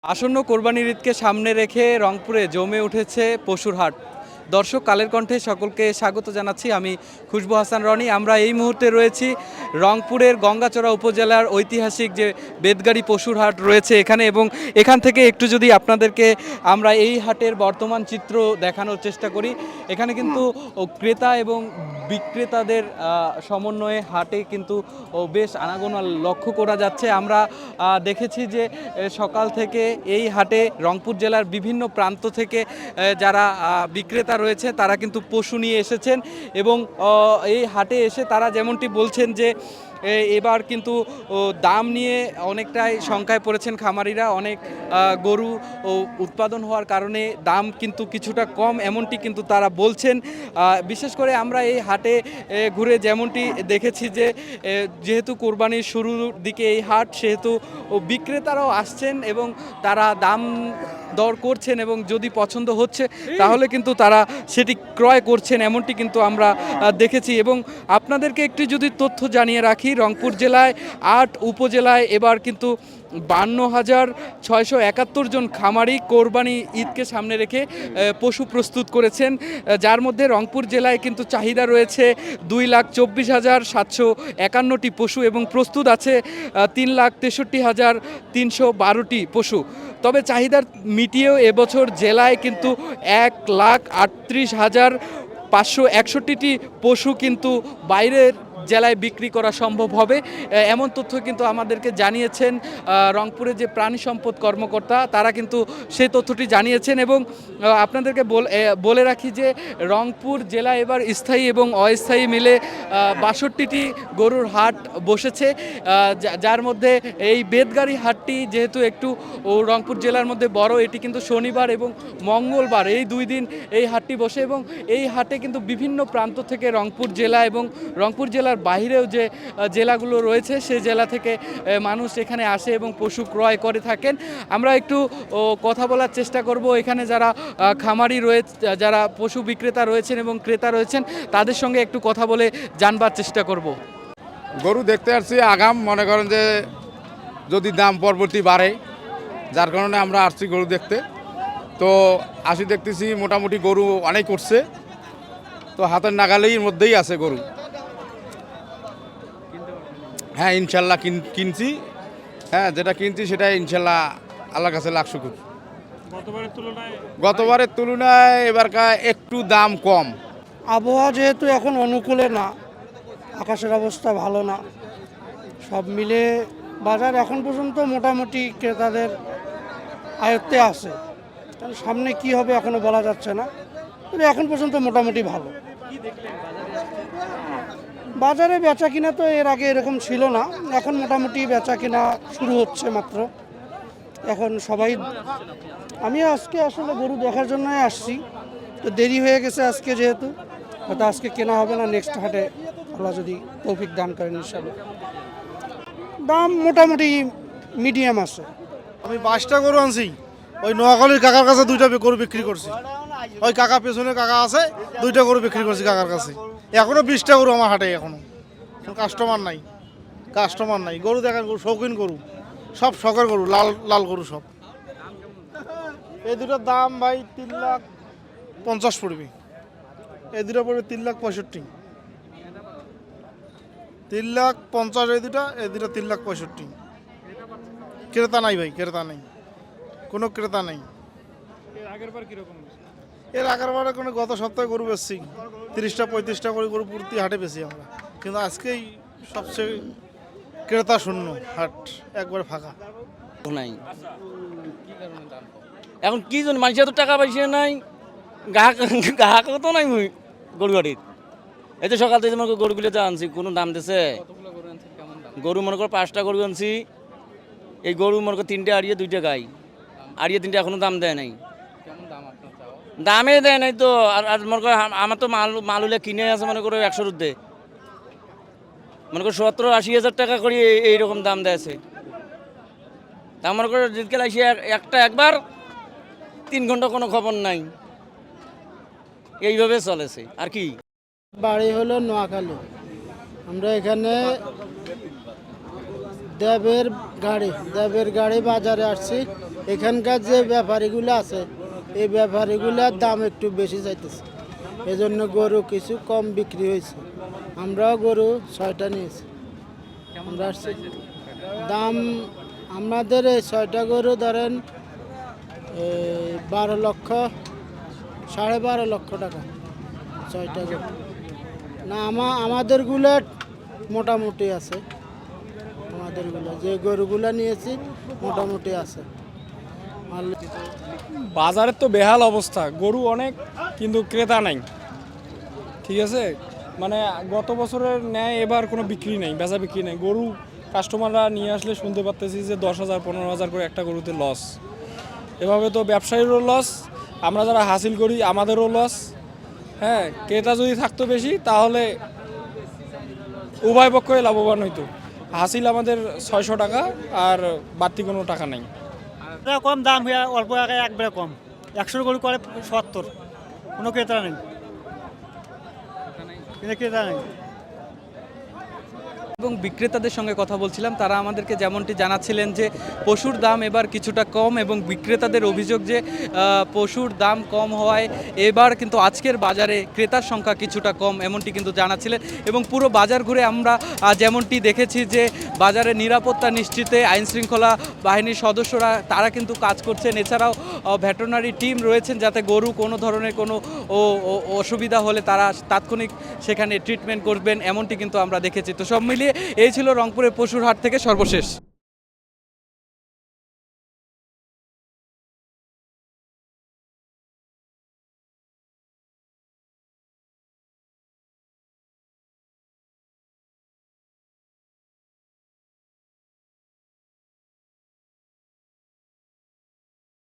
আসন্ন কোরবানির ঈদকে সামনে রেখে রংপুরে জমে উঠেছে পশুর হাট। দর্শক, কালের কণ্ঠে সকলকে স্বাগত জানাচ্ছি। আমি খুশবু হাসান রনি। আমরা এই মুহূর্তে রয়েছি রংপুরের গঙ্গাচড়া উপজেলার ঐতিহাসিক যে বেদগাড়ি পশুর হাট রয়েছে এখানে, এবং এখান থেকে একটু যদি আপনাদেরকে আমরা এই হাটের বর্তমান চিত্র দেখানোর চেষ্টা করি। এখানে কিন্তু ক্রেতা এবং বিক্রেতাদের সমন্বয়ে হাটে কিন্তু বেশ আনাগোনা লক্ষ্য করা যাচ্ছে। আমরা দেখেছি যে সকাল থেকে এই হাটে রংপুর জেলার বিভিন্ন প্রান্ত থেকে যারা বিক্রেতা রয়েছে তারা কিন্তু পশু নিয়ে এসেছেন, এবং এই হাটে এসে তারা যেমনটি বলছেন যে এবার কিন্তু দাম নিয়ে অনেকটাই শঙ্কায় পড়েছেন খামারিরা। অনেক গরু উৎপাদন হওয়ার কারণে দাম কিন্তু কিছুটা কম, এমনটি কিন্তু তারা বলছেন। বিশেষ করে আমরা এই হাটে ঘুরে যেমনটি দেখেছি যে যেহেতু কোরবানির শুরুর দিকে এই হাট, সেহেতু বিক্রেতারাও আসছেন এবং তারা দাম দর করছেন, এবং যদি পছন্দ হচ্ছে তাহলে কিন্তু তারা সেটি ক্রয় করছেন, এমনটি কিন্তু আমরা দেখেছি। এবং আপনাদেরকে একটি যদি তথ্য জানিয়ে রাখি, রংপুর জেলায় ৮ উপজেলায় এবার কিন্তু 52,671 জন খামারি কোরবানি ঈদকে সামনে রেখে পশু প্রস্তুত করেছেন, যার মধ্যে রংপুর জেলায় কিন্তু চাহিদা রয়েছে 2,24,751টি পশু এবং প্রস্তুত আছে 3,63,312টি পশু। তবে চাহিদার মিটিয়েও এবছর জেলায় কিন্তু 1,38,561টি পশু কিন্তু বাইরের জেলায় বিক্রি করা সম্ভব হবে, এমন তথ্য কিন্তু আমাদেরকে জানিয়েছেন রংপুরের যে প্রাণী সম্পদ কর্মকর্তা, তারা কিন্তু সেই তথ্যটি জানিয়েছেন। এবং আপনাদেরকে বলে রাখি যে রংপুর জেলা এবার স্থায়ী এবং অস্থায়ী মিলে 62টি গরুর হাট বসেছে, যার মধ্যে এই বেদগাড়ি হাটটি যেহেতু একটু রংপুর জেলার মধ্যে বড়, এটি কিন্তু শনিবার এবং মঙ্গলবার এই 2 দিন এই হাটটি বসে, এবং এই হাটে কিন্তু বিভিন্ন প্রান্ত থেকে রংপুর জেলা এবং রংপুর জেলার বাইরেও যে জেলাগুলো রয়েছে সেই জেলা থেকে মানুষ এখানে আসে এবং পশু ক্রয় করে থাকেন। আমরা একটু কথা বলার চেষ্টা করব এখানে যারা খামারি রয়েছে, যারা পশু বিক্রেতা রয়েছেন এবং ক্রেতা রয়েছেন, তাদের সঙ্গে একটু কথা বলে জানবার চেষ্টা করব। গরু দেখতে আসছি আগাম, মনে করেন যে যদি দাম পরবর্তী বাড়ে, যার কারণে আমরা আসছি গরু দেখতে। তো আসি দেখতেছি মোটামুটি গরু অনেক করছে, তো হাতের নাগালের মধ্যেই আছে গরু। হ্যাঁ, ইনশাল্লাহ কিনছি। হ্যাঁ, যেটা কিনছি সেটা ইনশাল্লাহ আল্লাহর কাছে লাখ শুকুর। গতবারের তুলনায় এবারকার একটু দাম কম। আবহাওয়া যেহেতু এখন অনুকূলে না, আকাশের অবস্থা ভালো না, সব মিলে বাজার এখন পর্যন্ত মোটামুটি ক্রেতাদের আয়ত্তে আছে। কারণ সামনে কি হবে এখনো বলা যাচ্ছে না, তবে এখন পর্যন্ত মোটামুটি ভালো। বাজারে বেচা কিনা তো এর আগে এরকম ছিল না, এখন মোটামুটি বেচা কিনা শুরু হচ্ছে মাত্র। এখন সবাই, আমি আজকে আসলে গরু দেখার জন্যই আসছি, তো দেরি হয়ে গেছে আজকে, যেহেতু হয়তো আজকে কেনা হবে না, নেক্সট হাটে আল্লাহ যদি তৌফিক দান করেন ইনশাআল্লাহ। দাম মোটামুটি মিডিয়াম আছে। আমি 5টা গরু আনছি, ওই নোয়াখালীর কাকার কাছে 2টা গরু বিক্রি করছি। ওই কাকা পেছনে কাকা আছে, 2টা গরু বিক্রি করছি কাকার কাছে। এখনো 20টা গরু আমার হাটে, এখনো কাস্টমার নাই। গরু দেখার গরু, শৌখিন গরু, সব শখের গরু, লাল লাল গরু সব। এই দুটোর দাম ভাই 3,50,000 পড়বে। এই দুটো পড়বে 3,65,000। 3,50,000 এই দুটো 3,65,000। ক্রেতা নাই ভাই, কোনো ক্রেতা নেই। এর আগের বারে কোনো গত সপ্তাহে গরু বেচছি 30টা-35টা করে গরু প্রতি হাটে বেশি আমরা, কিন্তু আজকেই সবচেয়ে ক্রেতা শূন্য হাট, একবারে ফাঁকা নাই। এখন কি জন মানুষের তো টাকা পয়সা নাই, গ্রাহকও তো নাই গরু গাড়ির। এই তো সকাল থেকে মনে গরুগুলো যা আনছি, কোনো দাম দিছে? গরু মনে করো 5টা গরু আনছি, এই গরু মনে করো 3টে আড়িয়ে 2টে গাই, আড়িয়ে 3টে এখনো দাম দেয় নাই। দামে দেয় নাই তো। আর মনে করো আমার তো মালুলে কিনে আছে মনে করো 100 রুদ্দে, মনে করো 70-80 হাজার টাকা করে এইরকম দাম দেয়ছে। তা মনে করো জিতকাল আসি একবার 3 ঘন্টা কোনো খবর নাই, এইভাবে চলেছে আর কি। বাড়ি হলো নোয়াখালী, আমরা এখানে দেবের গাড়ি বাজারে আসছি। এখানকার যে ব্যাপারীগুলো আছে এই ব্যাপারীগুলোর দাম একটু বেশি চাইতেছে, এজন্য গরু কিছু কম বিক্রি হয়েছে। আমরাও গরু 6টা নিয়েছি। আমরা আসছি দাম আমাদের এই 6টা গরু ধরেন 12 লক্ষ 12.5 লক্ষ টাকা 6টা গরু। না আমাদেরগুলো মোটামুটি আছে, আমাদেরগুলো যে গরুগুলো নিয়েছি মোটামুটি আছে। বাজারের তো বেহাল অবস্থা, গরু অনেক কিন্তু ক্রেতা নাই। ঠিক আছে, মানে গত বছরের ন্যায় এবার কোনো বিক্রি নেই, বেচা বিক্রি নেই। গরু কাস্টমাররা নিয়ে আসলে শুনতে পারতেছি যে 10,000 15,000 করে একটা গরুতে লস। এভাবে তো ব্যবসায়ীরও লস, আমরা যারা হাসিল করি আমাদেরও লস। হ্যাঁ, ক্রেতা যদি থাকতো বেশি তাহলে উভয় পক্ষই লাভবান হইতো। হাসিল আমাদের 600 টাকা আর বাড়তি কোনো টাকা নেই। কম দাম হয়ে অল্প টাকায় একবারে কম, 100 গরু করে 70, কোনো ক্রেতা নেই, ক্রেতা নেই। এবং বিক্রেতাদের সঙ্গে কথা বলছিলাম, তারা আমাদেরকে যেমনটি জানাচ্ছিলেন যে পশুর দাম এবার কিছুটা কম, এবং বিক্রেতাদের অভিযোগ যে পশুর দাম কম হওয়ায় এবার কিন্তু আজকের বাজারে ক্রেতার সংখ্যা কিছুটা কম, এমনটি কিন্তু জানাচ্ছিলেন। এবং পুরো বাজার ঘুরে আমরা যেমনটি দেখেছি যে বাজারে নিরাপত্তা নিশ্চিতে আইনশৃঙ্খলা বাহিনীর সদস্যরা তারা কিন্তু কাজ করছেন, এছাড়াও ভেটেরিনারি টিম রয়েছেন, যাতে গরু কোনো ধরনের কোনো অসুবিধা হলে তারা তাৎক্ষণিক সেখানে ট্রিটমেন্ট করবেন, এমনটি কিন্তু আমরা দেখেছি। তো সব মিলিয়ে এই ছিল রংপুরের পশুর হাট থেকে সর্বশেষ।